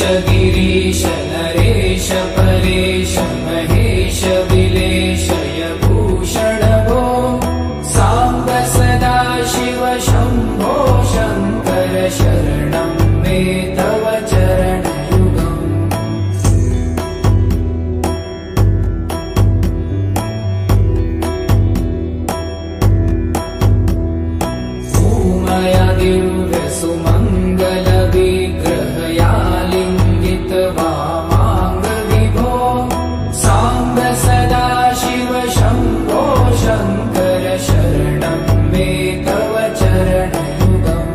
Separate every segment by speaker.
Speaker 1: गिरीश नरेश परेश महेश विलेशय भूषण भो साम्ब सदा शिव शम्भो शङ्कर शरणं मे तव चरणयुगम् भूमया दिव्य सुमङ्गल विग्रहया लिङ्गित वामाङ्ग विभो साम्ब सदा शिव शम्भो शङ्कर शरणं मे तव चरणयुगम्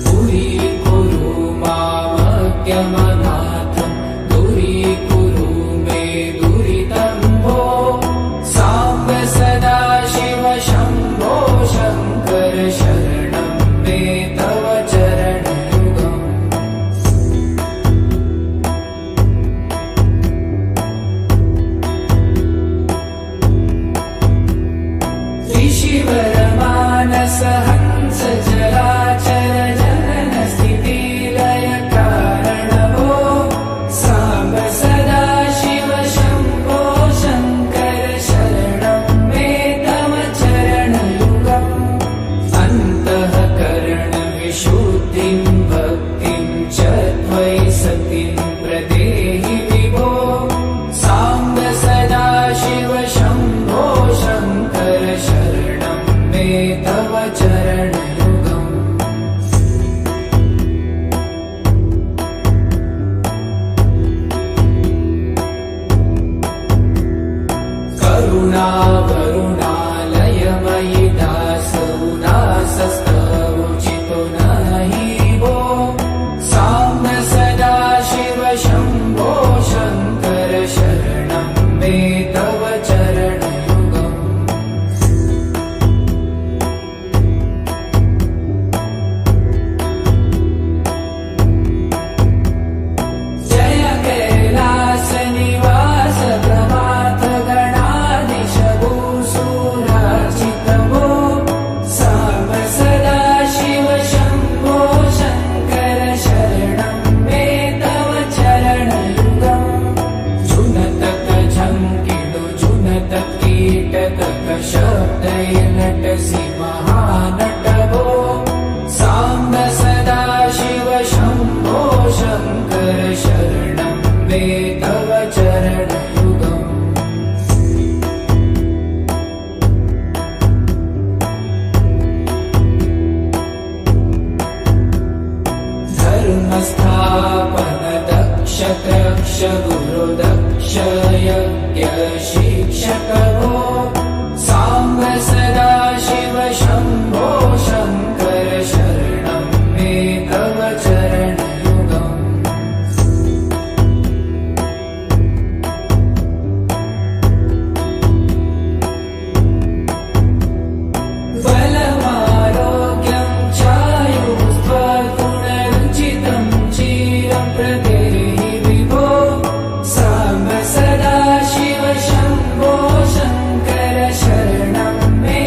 Speaker 1: दूरीकुरु मामज्ञमनाथं दूरीकुरु मे दुरितं भो साम्ब सदा शिव शम्भो शङ्कर शरणं मे तव चरणयुगम् ऋषिवरमानस हंस जराचर जनन स्थिति लय कारण भो साम्ब सदा शिव शम्भो शङ्कर शरणं मे तव चरणयुगम् अन्तःकरण विशुद्धिं भक्तिं च त्वयि सतिं प्रदेहि विभो साम्ब सदा शिव शम्भो शङ्कर शरणं मे तव चरणयुगम् करुणावरुणालयमयि दासौ दासस्तवोचितो नहि भो साम्ब सदा शिव शम्भो शङ्कर शरणं मे तव चरणयुगम् जय कैलासनिवास प्रमाथ गणाधीश भूसुरार्चित भो साम्ब सदा शिव शम्भो शङ्कर शरणं मे तव चरणयुगम् जुनतक झङ्किडु जुनत कीटतक शब्दय नटसि महानट भो साम्ब सदा शिव शम्भो शङ्कर शरणं मे तव चरणयुगम् धर्मस्थापन दक्ष त्रक्ष गुरु दक्ष यज्ञ शिक्षक भो साम्ब सदा शिव शम्भो शङ्कर शरणं मे तव चरणयुगम् बलमारोग्यं चायुस्त्वगुणरुचितं चिरं प्रदेहि विभो साम्ब सदा शिव शम्भो शङ्कर शरणं मे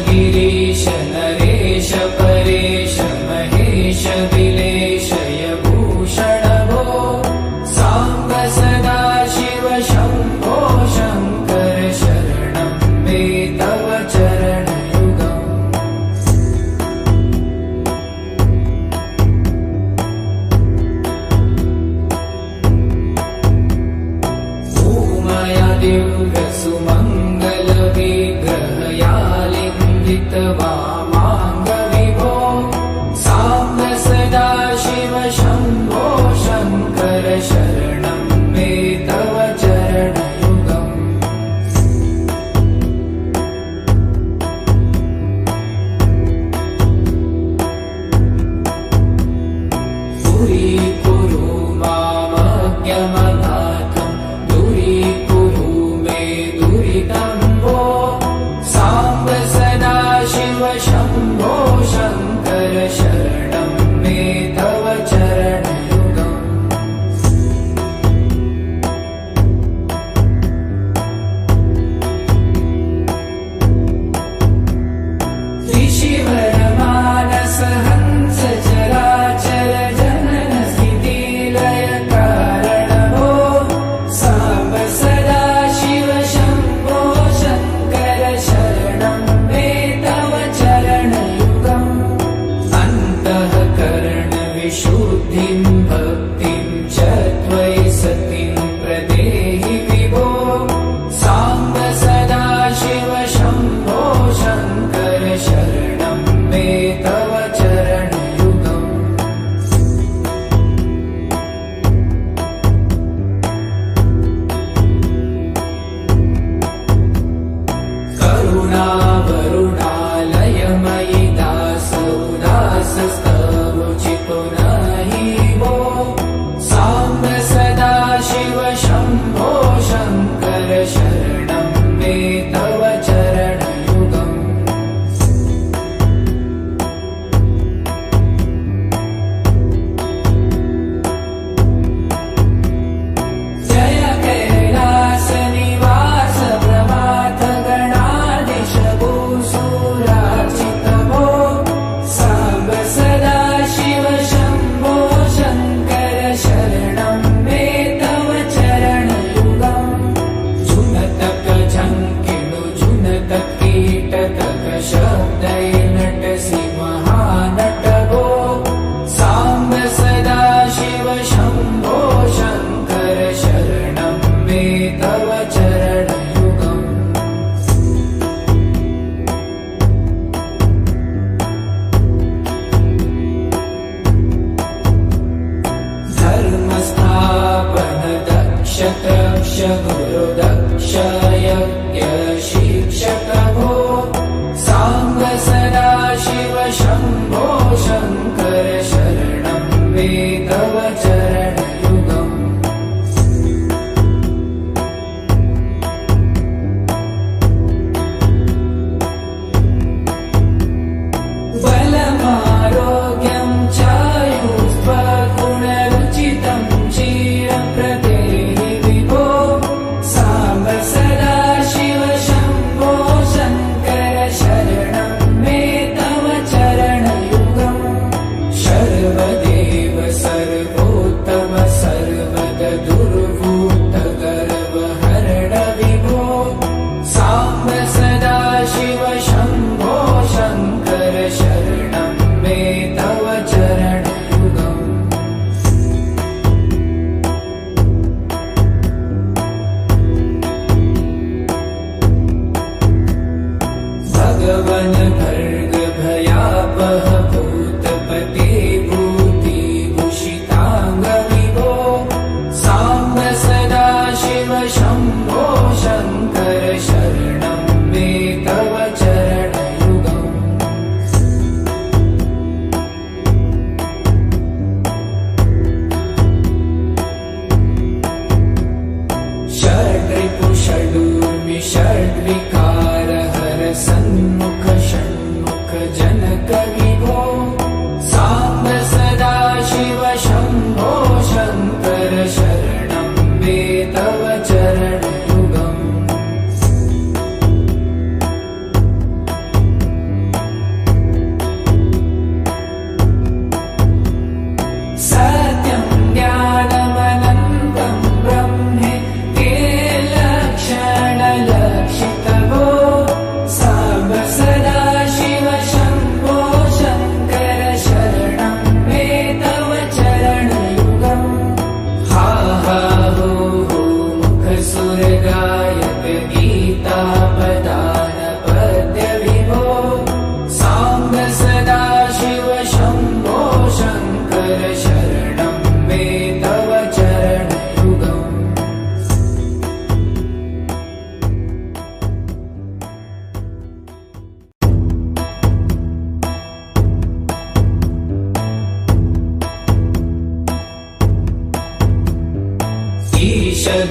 Speaker 1: गिरीश नरेश परेश महेश विलेशय भूषण भो साम्ब सदा शिव शम्भो शङ्कर शरणं मे तव चरणयुगम् भूमया दिव्यसुमङ्गलविग्रहयालिङ्गित वामाङ्गविभो साम्ब सदा शिव शम्भो शङ्कर शरणं मे तव चरणयुगम् दूरीकुरु मामज्ञमनाथं दूरीकुरु मे दुरितं भो साम्ब सदा शिव शम्भो शङ्कर शरणं मे तव चरणयुगम् ऋषिवरमानस हंस चराचर जनन स्थितिलय कारण भो साम्ब सदा शिव शम्भो शङ्कर शरणं मे तव चरणयुगम् अन्तःकरणविशुद्धिं भक्तिं च त्वयि सतिं प्रदेहि विभो साम्ब सदा शिव शम्भो शङ्कर शरणं मे तव चरणयुगम् करुणावरुणालयमयि दासोदासस्तवोचितो नहि भो साम्ब सदा शिव शम्भो शङ्कर शरणं मे तव चरणयुगम् जय कैलासनिवास प्रभात गणाधीश भूसुरार्चित भो साम्ब सदा शिव शम्भो शङ्कर शरणं मे तव चरणयुगम् जुनतक झङ्किणु जुनतक कीटतक शब्दै नटसि महानट भो साम्ब सदा शिव शम्भो शङ्कर शरणं मे तव चरणयुगम् धर्मस्थापन दक्ष तक्ष गुरु दक्ष यज्ञ शिक्षक भो साम्ब सदा शिव शम्भो शङ्कर शरणं मे तव चरणयुगम् बलमारोग्यं चायुस्त्वगुणरुचितं चिरं प्रदेहि विभो साम्ब सदा शिव शम्भो शङ्कर शरणं मे तव चरणयुगम् सर्वदेव सर्वोत्तम सर्वद दुर्भूत गर्वहरण विभो साम्ब सदा शिव शम्भो शङ्कर शरणं मे तव चरणयुगम् भगवन् भर्ग भयापह भूतपते भूतिभूषिताङ्ग विभो साम्ब सदा शिव शम्भो शङ्कर शरणं मे तव चरणयुगम् षड्रिपु षडूर्मि षड्विकार हर सन्मुख षण्मुख जनक विभो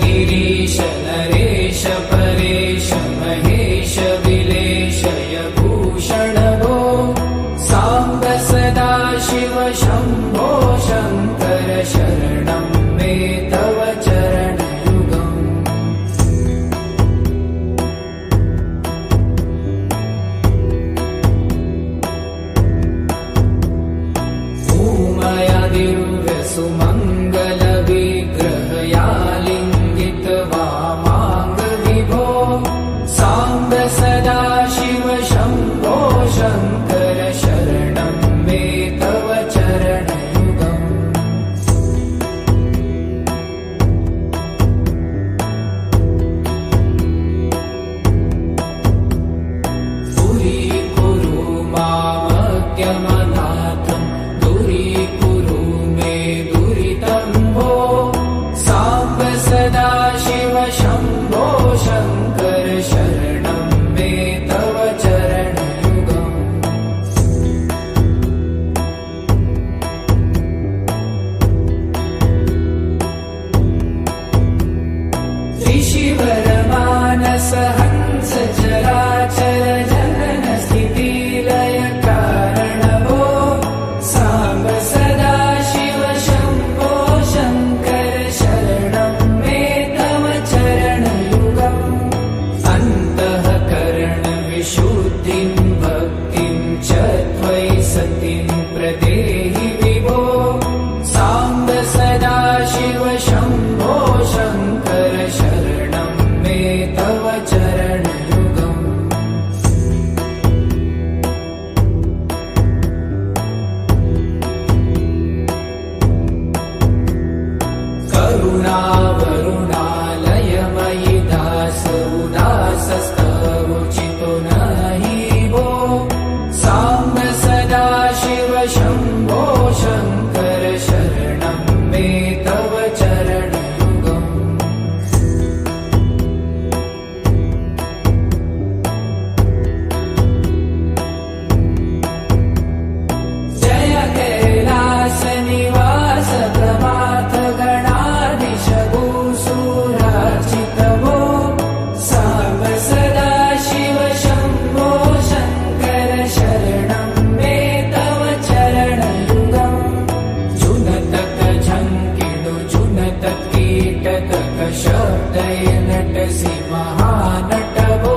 Speaker 1: गिरीश नरेश परेश महेश विलेशय भूषण भो साम्ब सदा शिव शम्भो शङ्कर शरणं मे तव चरणयुगम् उमया दिव्य सुमङ्गल विग्रहया लिङ्गित वामाङ्ग विभो साम्ब सदा शिव शम्भो शङ्कर शरणं मे तव चरणयुगम् दूरीकुरु मामज्ञमनाथं दूरीकुरु मे दुरितं भो साम्ब सदा शिव शम्भो शङ्कर शरणं मे तव चरणयुगम् ऋषिवर मानस हंस चराचर जनन स्थिति लय कारण भो साम्ब सदा शिव शम्भो शङ्कर शरणं मे तव चरणयुगम् अन्तःकरण विशुद्धिं भक्तिं च त्वयि सतिं प्रदेहि विभो साम्ब सदा शिव शम्भो शङ्कर शरणं मे तव चरणयुगम् करुणावरुणालयमयि दास उदासस्तवोचितो नहि भो साम्ब सदा शिव शम्भो शङ्कर शरणं मे तव चरणयुगम् जय कैलास निवास प्रभात गणाधीश भूसुरार्चित भो साम्ब सदा शिव शम्भो शङ्कर शरणं मे तव चरणयुगम् जुनतक झङ्किडु जुनतक कीटक शब्दय नटसि महानट भो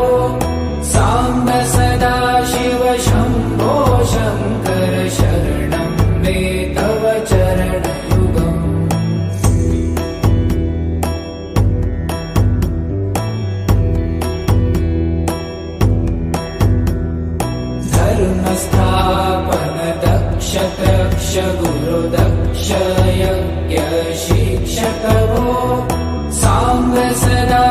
Speaker 1: साम्ब सदा शिव शम्भो शङ्कर शरणं मे तव चरणयुगम् धर्मस्थापन दक्ष दक्ष गुरु दक्ष यज्ञ शिक्षक भो साम्ब सदा